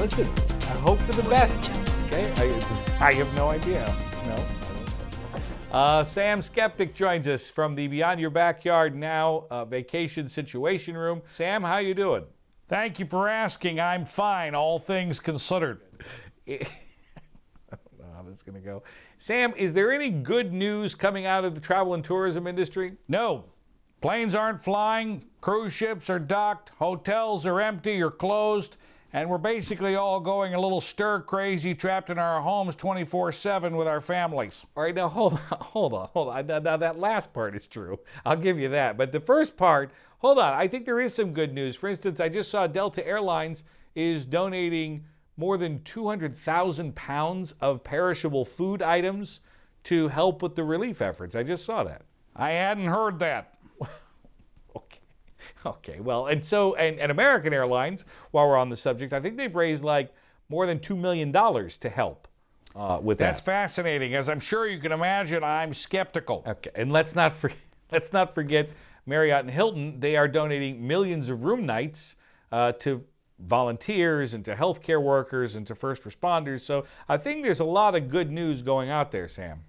Listen, I hope for the best. Okay, I have no idea. No. Sam Skeptic joins us from the Beyond Your Backyard Now Vacation Situation Room. Sam, how you doing? Thank you for asking. I'm fine, all things considered. I don't know how this is going to go. Sam, is there any good news coming out of the travel and tourism industry? No, planes aren't flying, cruise ships are docked, hotels are empty or closed, and we're basically all going a little stir-crazy, trapped in our homes 24/7 with our families. All right, now hold on. Now that last part is true. I'll give you that. But the first part, hold on. I think there is some good news. For instance, I just saw Delta Airlines is donating more than 200,000 pounds of perishable food items to help with the relief efforts. I just saw that. I hadn't heard that. Okay. Well, and American Airlines, while we're on the subject, I think they've raised like more than $2 million to help with that. That's fascinating. As I'm sure you can imagine, I'm skeptical. Okay, and let's not forget Marriott and Hilton. They are donating millions of room nights to volunteers and to healthcare workers and to first responders. So I think there's a lot of good news going out there, Sam.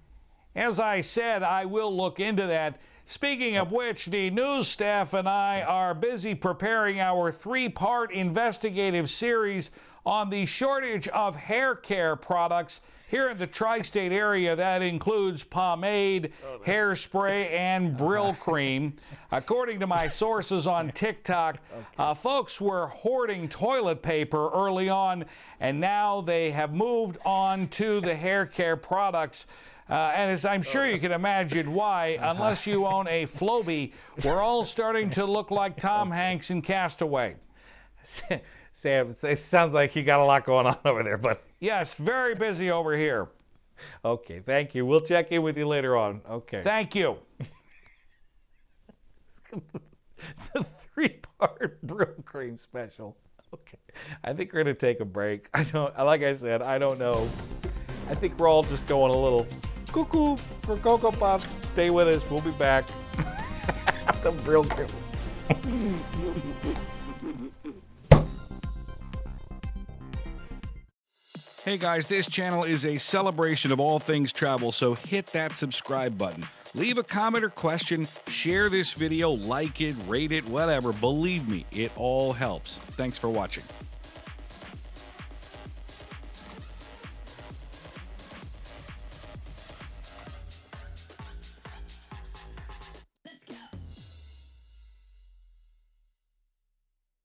As I said, I will look into that. Speaking of which, the news staff and I are busy preparing our 3-part investigative series on the shortage of hair care products here in the tri-state area. That includes pomade, hairspray, and Brill cream. According to my sources on TikTok, folks were hoarding toilet paper early on, and now they have moved on to the hair care products. And as I'm sure you can imagine why, unless you own a Floby, we're all starting to look like Tom Hanks in Castaway. Sam, it sounds like you got a lot going on over there, but yes, very busy over here. Okay, thank you. We'll check in with you later on. Okay. Thank you. The 3-part Brill cream special. Okay. I think we're going to take a break. Like I said, I don't know. I think we're all just going a little cuckoo for Cocoa Puffs. Stay with us. We'll be back. The Brill cream. Hey guys, this channel is a celebration of all things travel, so hit that subscribe button. Leave a comment or question, share this video, like it, rate it, whatever. Believe me, it all helps. Thanks for watching.